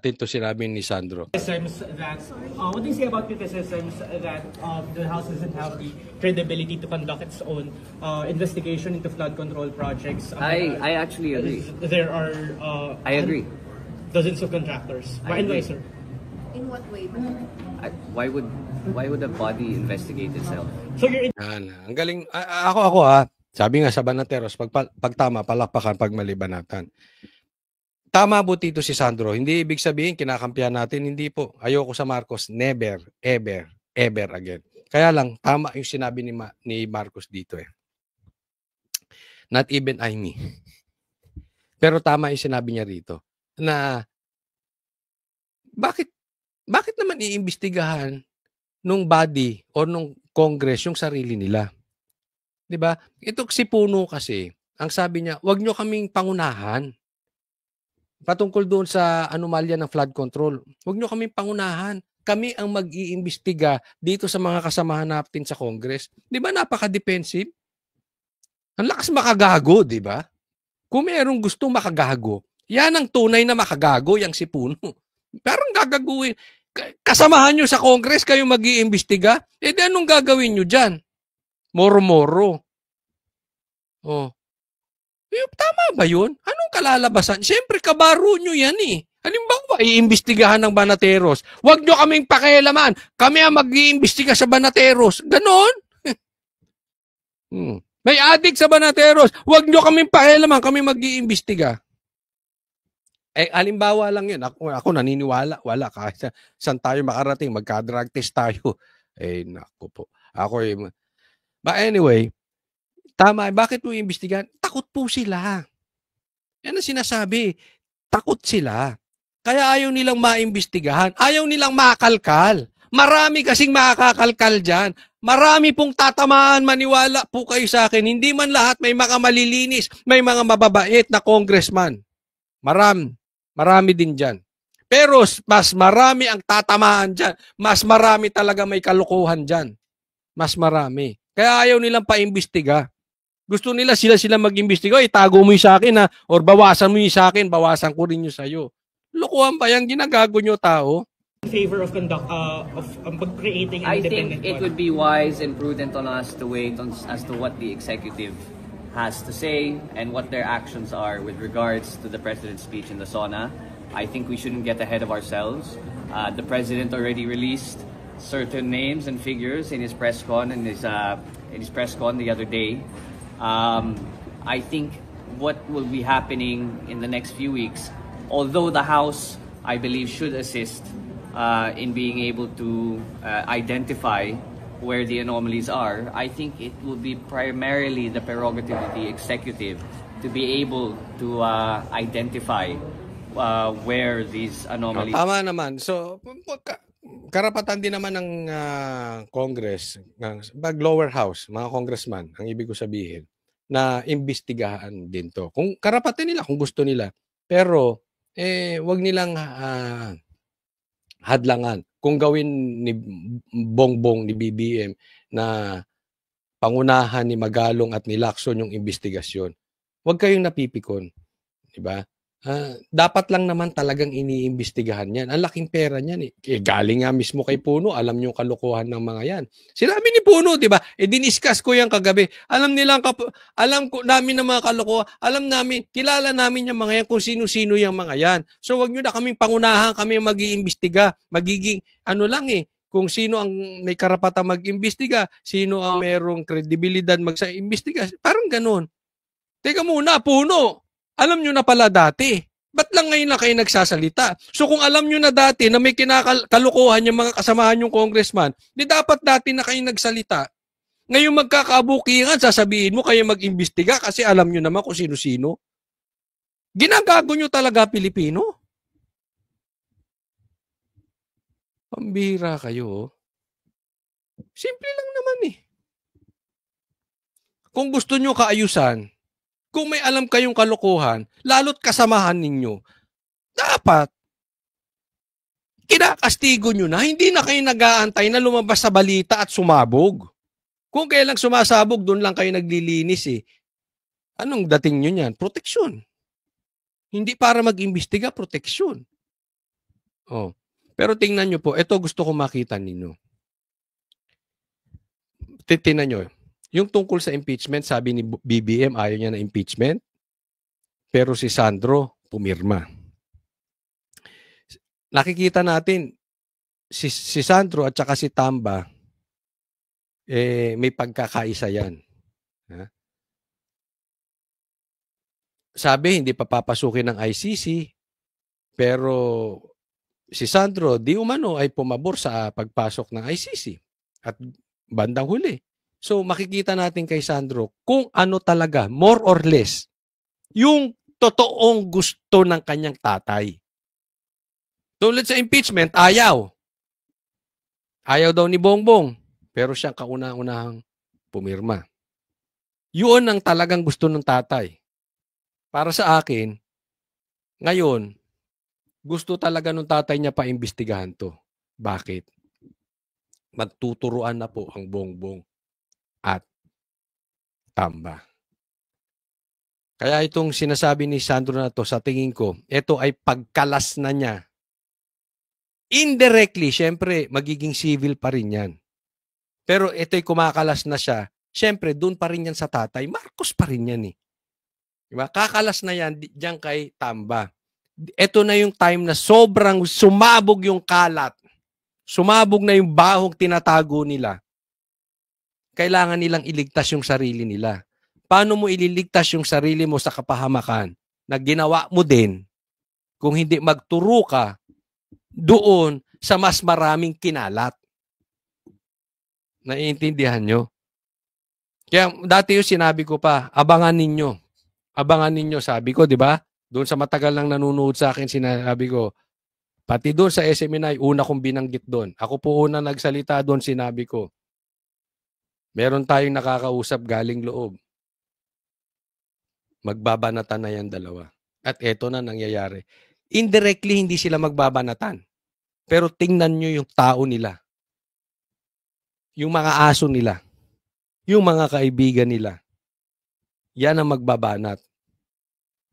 natin to sinabi ni Sandro. What do you say about criticisms that the House doesn't have the credibility to conduct its own investigation into flood control projects? I actually agree. There are I agree. dozens of contractors. Why, sir? In what way? Why would a body investigate itself? So you're Ang galing. Ako sabi nga sa Banateros, pag tama, palakpakan, pag mali, banatan. Tama po dito si Sandro. Hindi ibig sabihin, kinakampihan natin. Hindi po. Ayoko sa Marcos. Never, ever, ever again. Kaya lang, tama yung sinabi ni Marcos dito eh. Not even I me. Pero tama yung sinabi niya rito. Na, bakit naman iimbestigahan nung body o nung Congress yung sarili nila? 'Di ba? Ito si Puno kasi, ang sabi niya, wag nyo kaming pangunahan. Patungkol doon sa anomalya ng flood control. Huwag nyo kaming pangunahan. Kami ang mag-iimbestiga dito sa mga kasamahan natin sa Congress. Di ba napaka-defensive? Ang lakas makagago, di ba? Kung mayroong gustong makagago, yan ang tunay na makagago, yung si Puno. Parang gagaguin. Kasamahan nyo sa Congress, kayo mag-iimbestiga? Eh di anong gagawin nyo dyan? Moro-moro. Oh. Tama ba yun? Anong kalalabasan? Siyempre, kabaro nyo yan eh. Halimbawa, iimbestigahan ng Banateros. Huwag nyo kaming pakialaman. Kami ang mag-iimbestiga sa Banateros. Ganon? May adik sa Banateros. Huwag nyo kaming pakialaman. Kami mag-iimbestiga. Halimbawa lang yun. Ako naniniwala. Wala. Kahit saan tayo makarating, magka-drug test tayo. Naku po. But anyway, tama, bakit mo iimbestigahan? Takot po sila. Yan ang sinasabi. Takot sila. Kaya ayaw nilang maimbestigahan. Ayaw nilang makalkal. Marami kasing makakalkal dyan. Marami pong tatamaan, maniwala po kayo sa akin. Hindi man lahat may mga malilinis, may mga mababait na congressman. Marami din dyan. Pero mas marami ang tatamaan dyan. Mas marami talaga may kalukuhan dyan. Mas marami. Kaya ayaw nilang paimbestiga. Gusto nila sila mag-imbestiga. Itago mo yung sa akin or bawasan mo yung sa akin, bawasan ko rin yung sa'yo. Lukuhan ba yung ginagago nyo tao? In favor of creating an I independent think it would be wise and prudent on us to wait as to what the executive has to say and what their actions are with regards to the president's speech in the SONA. I think we shouldn't get ahead of ourselves. The president already released certain names and figures in his press con the other day. I think what will be happening in the next few weeks, although the House, I believe, should assist in being able to identify where the anomalies are, I think it will be primarily the prerogative of the executive to be able to identify where these anomalies... Tama naman. So, karapatan din naman ng Congress, ng lower house, mga congressman, ang ibig ko sabihin, na imbestigahan din to. Kung karapatan nila, kung gusto nila. Pero, wag nilang hadlangan. Kung gawin ni Bongbong, ni BBM, na pangunahan ni Magalong at ni Lacson yung investigasyon, wag kayong napipikon. Diba? Dapat lang naman talagang iniimbestigahan yan. Ang laking pera niyan eh. Galing nga mismo kay Puno, alam niyo kalokohan ng mga yan. Sinabi ni Puno, di ba? Diniscuss ko yan kagabi. Alam ko namin ng mga kalokohan. Alam namin, kilala namin yung mga yan kung sino-sino yung mga yan. So wag niyo na kaming pangunahan, kami mag-iimbestiga. Magiging kung sino ang may karapatang mag-imbestiga, sino ang merong kredibilidad mag-imbestiga. Parang ganun. Teka muna, Puno. Alam nyo na pala dati. Ba't lang ngayon na kayo nagsasalita? So kung alam nyo na dati na may kinakalukuhan yung mga kasamahan yung congressman, di dapat dati na kayo nagsalita. Ngayon magkakabukingan, sasabihin mo kayo mag-imbestiga kasi alam nyo naman kung sino-sino. Ginagago nyo talaga Pilipino? Pambira kayo. Simple lang naman eh. Kung gusto nyo kaayusan, kung may alam kayong kalokohan, lalo't kasamahan ninyo, dapat kinakastigo nyo na, hindi na kayo nag-aantay na lumabas sa balita at sumabog. Kung kailang sumasabog, doon lang kayo naglilinis eh. Anong dating nyo niyan? Proteksyon. Hindi para mag-imbestiga, proteksyon. Oh. Pero tingnan nyo po, ito gusto ko makita ninyo. Tingnan nyo, yung tungkol sa impeachment, sabi ni BBM, ayaw niya na impeachment. Pero si Sandro, pumirma. Nakikita natin, si Sandro at saka si Tamba, may pagkakaisa yan. Ha? Sabi, hindi pa papasukin ng ICC, pero si Sandro, di umano ay pumabor sa pagpasok ng ICC at bandang huli. So makikita natin kay Sandro kung ano talaga, more or less, yung totoong gusto ng kanyang tatay. Tulad sa impeachment, ayaw. Ayaw daw ni Bongbong, pero siyang kauna-unahang pumirma. Yun ang talagang gusto ng tatay. Para sa akin, ngayon, gusto talaga ng tatay niya paimbestigahan to. Bakit? Magtuturuan na po ang Bongbong at Tamba. Kaya itong sinasabi ni Sandro na to, sa tingin ko, ito ay pagkalas na niya. Indirectly, syempre, magiging civil pa rin yan. Pero ito'y kumakalas na siya, syempre, doon pa rin yan sa tatay. Marcos pa rin yan eh. Diba? Kakalas na yan diyan kay Tamba. Ito na yung time na sobrang sumabog yung kalat. Sumabog na yung bahong tinatago nila. Kailangan nilang iligtas yung sarili nila. Paano mo ililigtas yung sarili mo sa kapahamakan na ginawa mo din kung hindi magturo ka doon sa mas maraming kinalat? Naiintindihan nyo? Kaya dati yung sinabi ko pa, abangan ninyo. Abangan ninyo, sabi ko, di ba? Doon sa matagal nang nanonood sa akin, sinabi ko, pati doon sa SMNI, una kong binanggit doon. Ako po una nagsalita doon, sinabi ko, meron tayong nakakausap galing loob. Magbabanatan na yan dalawa. At eto na nangyayari. Indirectly, hindi sila magbabanatan. Pero tingnan nyo yung tao nila. Yung mga aso nila. Yung mga kaibigan nila. Yan ang magbabanat.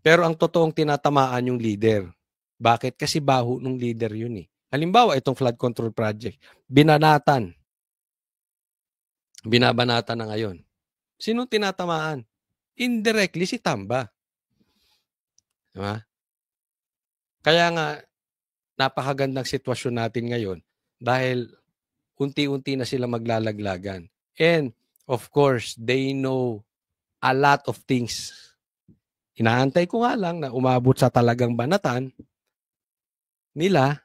Pero ang totoong tinatamaan yung leader. Bakit? Kasi baho ng leader yun eh. Halimbawa, itong flood control project. Binanatan. Binabanatan na ngayon. Sino tinatamaan? Indirectly si Tamba. Diba? Kaya nga, napakagandang sitwasyon natin ngayon dahil unti-unti na sila maglalaglagan. And, of course, they know a lot of things. Inaantay ko nga lang na umabot sa talagang banatan nila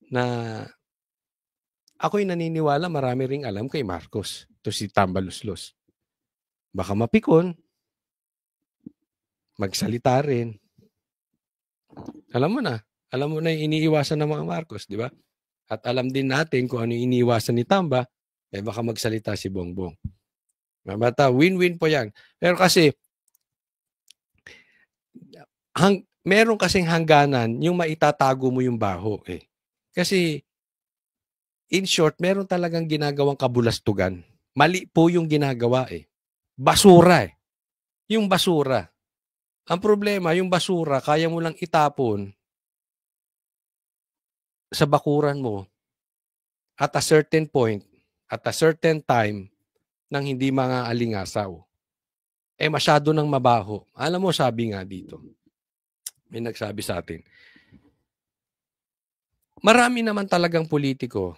na ako'y naniniwala marami ring alam kay Marcos. Ito si Tamba Luslos. Baka mapikon, magsalita rin. Alam mo na yung iniiwasan ng mga Marcos, di ba? At alam din natin kung ano yung iniiwasan ni Tamba, baka magsalita si Bongbong. Bata, win-win po yan. Pero kasi, meron kasing hangganan yung maitatago mo yung baho eh. Kasi, in short, meron talagang ginagawang kabulastugan. Mali po yung ginagawa eh. Basura eh. Yung basura. Ang problema, yung basura, kaya mo lang itapon sa bakuran mo at a certain point, at a certain time, nang hindi mga alingasaw. Masyado nang mabaho. Alam mo, sabi nga dito, may nagsabi sa atin, marami naman talagang politiko,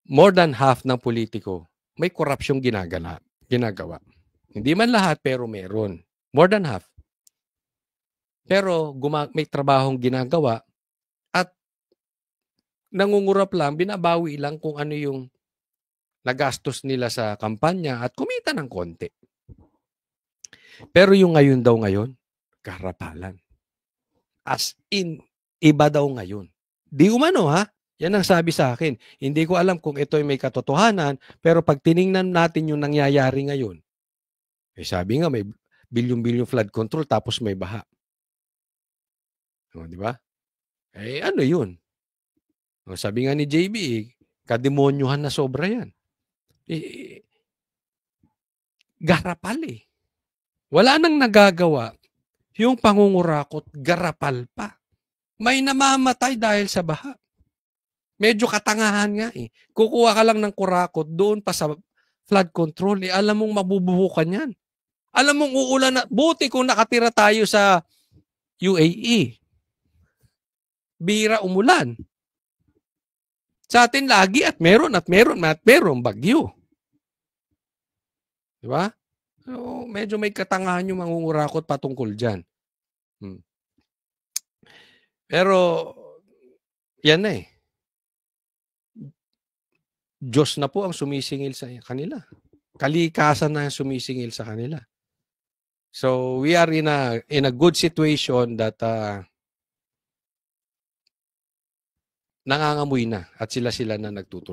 more than half ng politiko, may korupsyong ginagawa. Hindi man lahat, pero meron. More than half. Pero may trabahong ginagawa at nangungurap lang, binabawi lang kung ano yung nagastos nila sa kampanya at kumita ng konti. Pero yung ngayon, karapalan. As in, iba daw ngayon. Di umano ha? Yan ang sabi sa akin. Hindi ko alam kung ito ay may katotohanan, pero pag tiningnan natin yung nangyayari ngayon, sabi nga may bilyon-bilyon flood control tapos may baha. Di ba? Ano yun? Sabi nga ni JB, kademonyohan na sobra yan. Garapal eh. Wala nang nagagawa yung pangungurakot, garapal pa. May namamatay dahil sa baha. Medyo katangahan nga eh. Kukuha ka lang ng kurakot doon pa sa flood control. Eh, alam mong mabubuhukan yan. Alam mong uulan na. Buti kung nakatira tayo sa UAE. Bira umulan. Sa atin lagi at meron bagyo. Di ba? So, medyo may katangahan yung mangungurakot patungkol dyan. Pero, yan na eh. Diyos na po ang sumisingil sa kanila. Kalikasan na ang sumisingil sa kanila. So, we are in a good situation that nangangamoy na at sila na nagtutulungan.